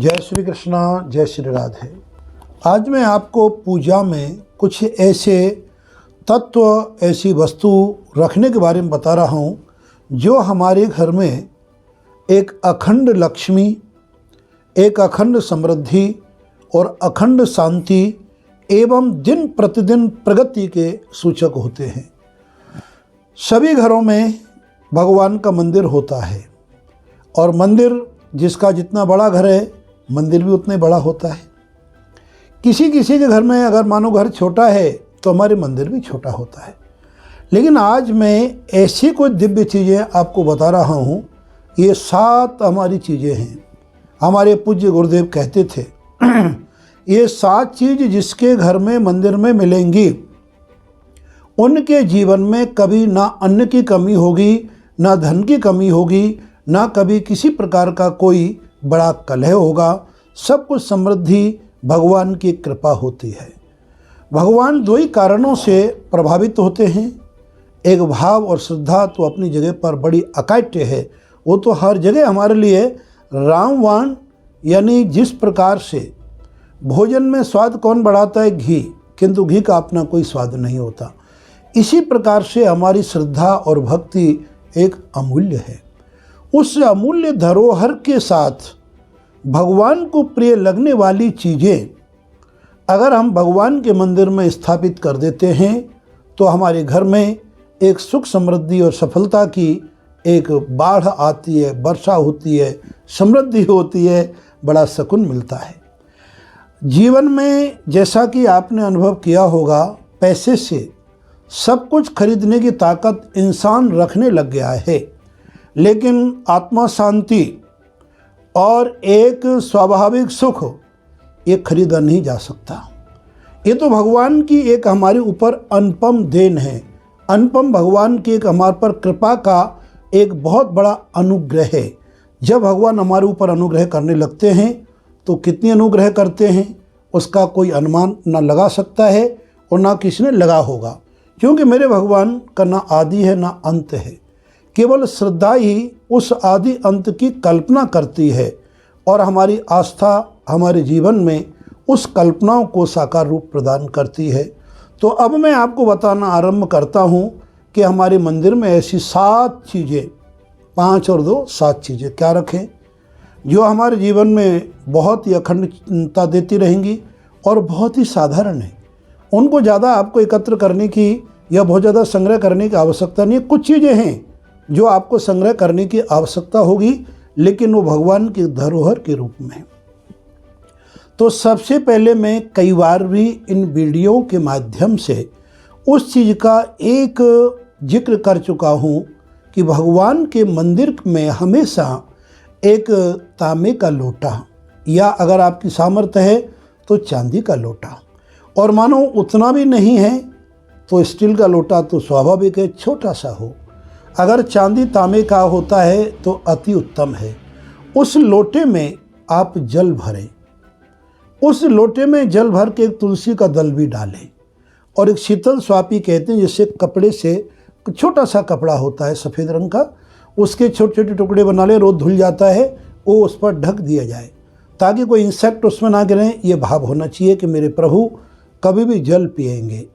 जय श्री कृष्णा, जय श्री राधे। आज मैं आपको पूजा में कुछ ऐसे तत्व, ऐसी वस्तु रखने के बारे में बता रहा हूँ जो हमारे घर में एक अखंड लक्ष्मी, एक अखंड समृद्धि और अखंड शांति एवं दिन प्रतिदिन प्रगति के सूचक होते हैं। सभी घरों में भगवान का मंदिर होता है और मंदिर जिसका जितना बड़ा घर है, मंदिर भी उतना बड़ा होता है। किसी किसी के घर में अगर मानो घर छोटा है तो हमारे मंदिर भी छोटा होता है। लेकिन आज मैं ऐसी कोई दिव्य चीज़ें आपको बता रहा हूँ। ये 7 हमारी चीज़ें हैं। हमारे पूज्य गुरुदेव कहते थे ये 7 चीज़ जिसके घर में मंदिर में मिलेंगी उनके जीवन में कभी ना अन्न की कमी होगी, ना धन की कमी होगी, ना कभी किसी प्रकार का कोई बड़ा कलह होगा। सब कुछ समृद्धि भगवान की कृपा होती है। भगवान 2 ही कारणों से प्रभावित होते हैं। एक भाव और श्रद्धा तो अपनी जगह पर बड़ी अकाट्य है, वो तो हर जगह हमारे लिए रामवान, यानी जिस प्रकार से भोजन में स्वाद कौन बढ़ाता है? घी, किंतु घी का अपना कोई स्वाद नहीं होता। इसी प्रकार से हमारी श्रद्धा और भक्ति एक अमूल्य है। उस अमूल्य धरोहर के साथ भगवान को प्रिय लगने वाली चीज़ें अगर हम भगवान के मंदिर में स्थापित कर देते हैं तो हमारे घर में एक सुख समृद्धि और सफलता की एक बाढ़ आती है, वर्षा होती है, समृद्धि होती है, बड़ा सुकून मिलता है। जीवन में जैसा कि आपने अनुभव किया होगा, पैसे से सब कुछ खरीदने की ताकत इंसान रखने लग गया है, लेकिन आत्मा शांति और एक स्वाभाविक सुख ये खरीदा नहीं जा सकता। ये तो भगवान की एक हमारे ऊपर अनुपम देन है। अनुपम भगवान की एक हमारे पर कृपा का एक बहुत बड़ा अनुग्रह है। जब भगवान हमारे ऊपर अनुग्रह करने लगते हैं तो कितनी अनुग्रह करते हैं उसका कोई अनुमान ना लगा सकता है और ना किसी ने लगा होगा, क्योंकि मेरे भगवान का ना आदि है ना अंत है। केवल श्रद्धा ही उस आदि अंत की कल्पना करती है और हमारी आस्था हमारे जीवन में उस कल्पनाओं को साकार रूप प्रदान करती है। तो अब मैं आपको बताना आरंभ करता हूँ कि हमारे मंदिर में ऐसी 7 चीज़ें, 5 और 2 7 चीज़ें क्या रखें जो हमारे जीवन में बहुत ही अखंडता देती रहेंगी और बहुत ही साधारण है। उनको ज़्यादा आपको एकत्र करने की या बहुत ज़्यादा संग्रह करने की आवश्यकता नहीं है। कुछ चीज़ें हैं जो आपको संग्रह करने की आवश्यकता होगी, लेकिन वो भगवान की धरोहर के रूप में। तो सबसे पहले मैं कई बार भी इन वीडियो के माध्यम से उस चीज़ का एक जिक्र कर चुका हूँ कि भगवान के मंदिर में हमेशा एक तांबे का लोटा, या अगर आपकी सामर्थ्य है तो चांदी का लोटा, और मानो उतना भी नहीं है तो स्टील का लोटा तो स्वाभाविक है, छोटा सा हो। अगर चांदी तांबे का होता है तो अति उत्तम है। उस लोटे में आप जल भरें, उस लोटे में जल भर के एक तुलसी का दल भी डालें और एक शीतल स्वापी कहते हैं, जिससे कपड़े से, छोटा सा कपड़ा होता है सफ़ेद रंग का, उसके छोटे छोटे टुकड़े बना लें, रोज धुल जाता है, वो उस पर ढक दिया जाए ताकि कोई इंसेक्ट उसमें ना गिरें। ये भाव होना चाहिए कि मेरे प्रभु कभी भी जल पिएंगे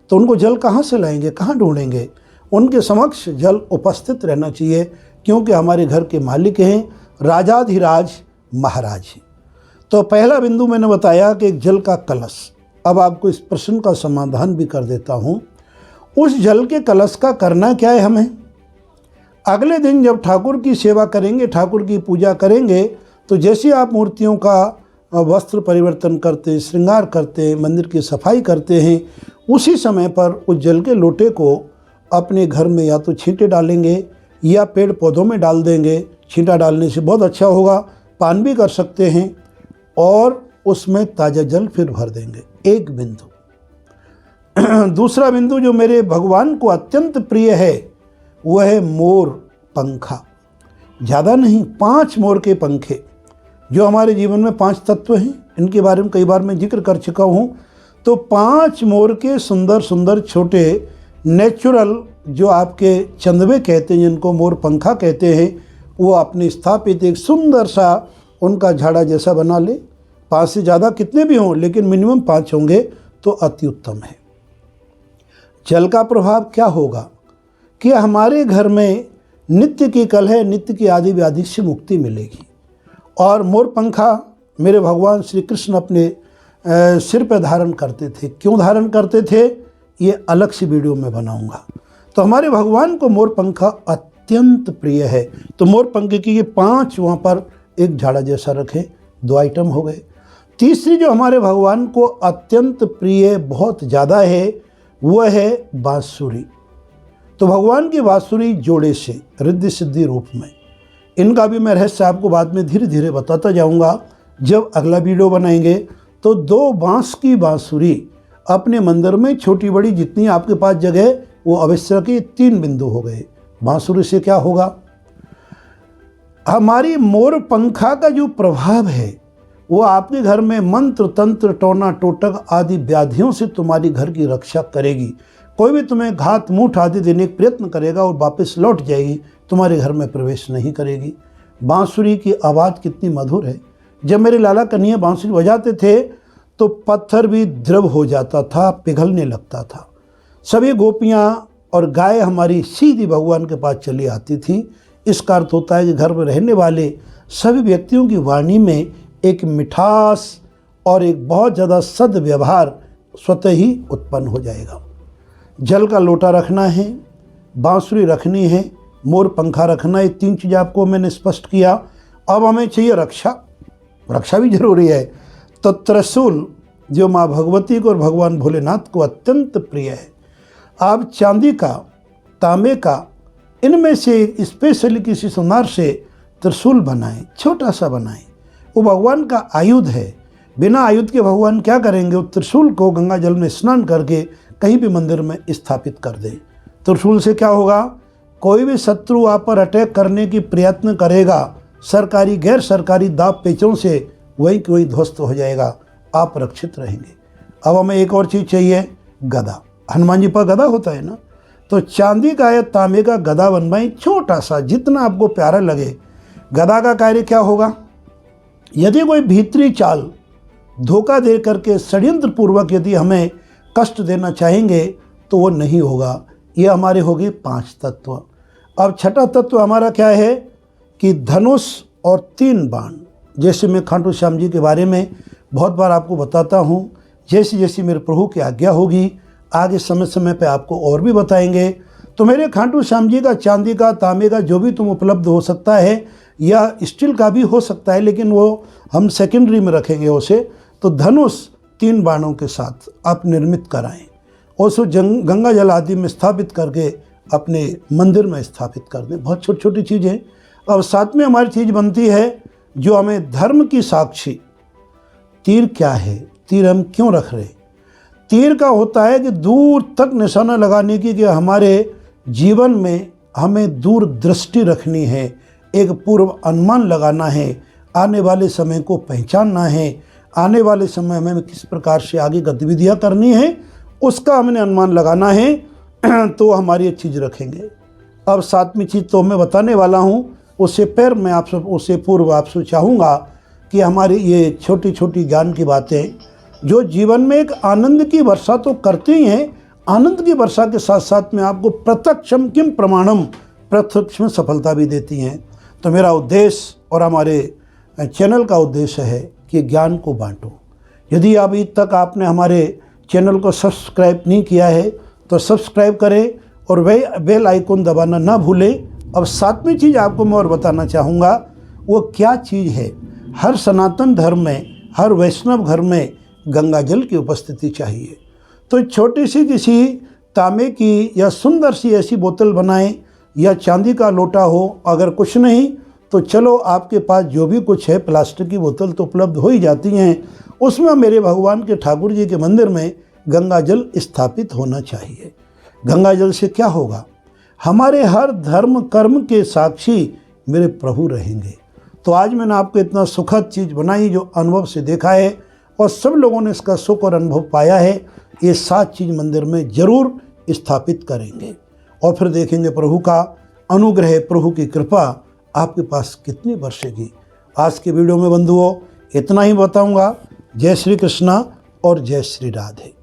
तो उनको जल कहाँ से लाएंगे, कहाँ ढूंढेंगे? उनके समक्ष जल उपस्थित रहना चाहिए, क्योंकि हमारे घर के मालिक हैं, राजाधिराज महाराज हैं। तो पहला बिंदु मैंने बताया कि एक जल का कलश। अब आपको इस प्रश्न का समाधान भी कर देता हूँ। उस जल के कलश का करना क्या है हमें? अगले दिन जब ठाकुर की सेवा करेंगे, ठाकुर की पूजा करेंगे, तो जैसे आप मूर्तियों का वस्त्र परिवर्तन करते, श्रृंगार करते, मंदिर की सफाई करते हैं, उसी समय पर उस जल के लोटे को अपने घर में या तो छींटे डालेंगे या पेड़ पौधों में डाल देंगे। छींटा डालने से बहुत अच्छा होगा, पान भी कर सकते हैं, और उसमें ताज़ा जल फिर भर देंगे। एक बिंदु। दूसरा बिंदु जो मेरे भगवान को अत्यंत प्रिय है वह है मोर पंखा। ज़्यादा नहीं, 5 मोर के पंखे, जो हमारे जीवन में 5 तत्व हैं, इनके बारे में कई बार मैं जिक्र कर चुका हूँ। तो 5 मोर के सुंदर सुंदर छोटे नेचुरल, जो आपके चंदवे कहते हैं, जिनको मोर पंखा कहते हैं, वो आपने स्थापित एक सुंदर सा उनका झाड़ा जैसा बना ले। 5 से ज़्यादा कितने भी हों, लेकिन मिनिमम 5 होंगे तो अति उत्तम है। जल का प्रभाव क्या होगा कि हमारे घर में नित्य की कलह, नित्य की आदि व्याधि से मुक्ति मिलेगी। और मोर पंखा मेरे भगवान श्री कृष्ण अपने सिर पर धारण करते थे। क्यों धारण करते थे, ये अलग सी वीडियो में बनाऊंगा। तो हमारे भगवान को मोर पंखा अत्यंत प्रिय है। तो मोर पंख की ये 5 वहाँ पर एक झाड़ा जैसा रखे, 2 आइटम हो गए। तीसरी जो हमारे भगवान को अत्यंत प्रिय बहुत ज़्यादा है, वह है बांसुरी। तो भगवान की बांसुरी जोड़े से रिद्धि सिद्धि रूप में, इनका भी मैं रहस्य आपको बाद में धीरे धीरे बताता जाऊंगा। जब अगला वीडियो बनाएंगे तो 2 बांस की बांसुरी अपने मंदिर में छोटी बड़ी जितनी आपके पास जगह वो अवश्य रखिए। 3 बिंदु हो गए। बांसुरी से क्या होगा, हमारी मोर पंखा का जो प्रभाव है वो आपके घर में मंत्र तंत्र टोना टोटक आदि व्याधियों से तुम्हारी घर की रक्षा करेगी। कोई भी तुम्हें घात मूठ आदि देने का प्रयत्न करेगा और वापस लौट जाएगी, तुम्हारे घर में प्रवेश नहीं करेगी। बांसुरी की आवाज़ कितनी मधुर है। जब मेरे लाला कन्हैया बांसुरी बजाते थे तो पत्थर भी द्रव हो जाता था, पिघलने लगता था। सभी गोपियाँ और गाय हमारी सीधी भगवान के पास चली आती थी। इसका अर्थ होता है कि घर में रहने वाले सभी व्यक्तियों की वाणी में एक मिठास और एक बहुत ज़्यादा सद्व्यवहार स्वतः ही उत्पन्न हो जाएगा। जल का लोटा रखना है, बांसुरी रखनी है, मोर पंखा रखना है। 3 चीज़ आपको मैंने स्पष्ट किया। अब हमें चाहिए रक्षा। रक्षा भी जरूरी है। तो त्रिशूल जो माँ भगवती को और भगवान भोलेनाथ को अत्यंत प्रिय है। आप चांदी का, तांबे का, इनमें से स्पेशली किसी सुनार से त्रिशूल बनाएं, छोटा सा बनाएं। वो भगवान का आयुध है। बिना आयुध के भगवान क्या करेंगे, वो त्रिशूल को गंगा जल में स्नान करके कहीं भी मंदिर में स्थापित कर दें। त्रिशूल से क्या होगा, कोई भी शत्रु आप पर अटैक करने की प्रयत्न करेगा, सरकारी गैर सरकारी दाव पेचों से वही कि वही ध्वस्त हो जाएगा, आप रक्षित रहेंगे। अब हमें एक और चीज़ चाहिए, गदा। हनुमान जी पर गदा होता है ना, तो चांदी का या तांबे का गदा बनवाएं, छोटा सा, जितना आपको प्यारा लगे। गदा का कार्य क्या होगा, यदि कोई भीतरी चाल धोखा दे करके षड्यंत्र पूर्वक यदि हमें कष्ट देना चाहेंगे तो वो नहीं होगा। ये हमारे होगी 5 तत्व। अब छठा तत्व हमारा क्या है कि धनुष और 3 बाण। जैसे मैं खाटू श्याम जी के बारे में बहुत बार आपको बताता हूँ, जैसी जैसी मेरे प्रभु की आज्ञा होगी आगे समय समय पे आपको और भी बताएंगे। तो मेरे खाटू श्याम जी का चांदी का, तांबे का जो भी तुम उपलब्ध हो सकता है, या स्टील का भी हो सकता है, लेकिन वो हम सेकेंडरी में रखेंगे उसे। तो धनुष 3 बाणों के साथ आप निर्मित कराएं और उसको गंगा जल आदि में स्थापित करके अपने मंदिर में स्थापित कर दें। बहुत छोटी छोटी चीज़ें। अब साथ में हमारी चीज़ बनती है जो हमें धर्म की साक्षी। तीर क्या है, तीर हम क्यों रख रहे, तीर का होता है कि दूर तक निशाना लगाने की, कि हमारे जीवन में हमें दूर दृष्टि रखनी है, एक पूर्व अनुमान लगाना है, आने वाले समय को पहचानना है, आने वाले समय में हमें किस प्रकार से आगे गतिविधियाँ करनी है उसका हमने अनुमान लगाना है। तो हमारी ये चीज़ रखेंगे। अब 7वीं चीज़ तो मैं बताने वाला हूँ, उससे पहले मैं आपसे, उससे पूर्व आपसे चाहूँगा कि हमारी ये छोटी छोटी ज्ञान की बातें जो जीवन में एक आनंद की वर्षा तो करती ही हैं, आनंद की वर्षा के साथ साथ में आपको प्रत्यक्षम किम प्रमाणम, प्रत्यक्ष में सफलता भी देती हैं। तो मेरा उद्देश्य और हमारे चैनल का उद्देश्य है कि ज्ञान को बांटो। यदि अभी तक आपने हमारे चैनल को सब्सक्राइब नहीं किया है तो सब्सक्राइब करें और वह बेल आइकन दबाना ना भूलें। अब 7वीं चीज़ आपको मैं और बताना चाहूँगा, वो क्या चीज़ है। हर सनातन धर्म में, हर वैष्णव घर में गंगा जल की उपस्थिति चाहिए। तो छोटी सी किसी तांबे की या सुंदर सी ऐसी बोतल बनाएं, या चांदी का लोटा हो। अगर कुछ नहीं तो चलो आपके पास जो भी कुछ है, प्लास्टिक की बोतल तो उपलब्ध हो ही जाती हैं, उसमें मेरे भगवान के ठाकुर जी के मंदिर में गंगा जल स्थापित होना चाहिए। गंगा जल से क्या होगा, हमारे हर धर्म कर्म के साक्षी मेरे प्रभु रहेंगे। तो आज मैंने आपको इतना सुखद चीज़ बनाई जो अनुभव से देखा है और सब लोगों ने इसका सुख और अनुभव पाया है। ये 7 चीज़ मंदिर में जरूर स्थापित करेंगे और फिर देखेंगे प्रभु का अनुग्रह, प्रभु की कृपा आपके पास कितनी बरसेगी। आज के वीडियो में बंधुओं इतना ही बताऊंगा। जय श्री कृष्णा और जय श्री राधे।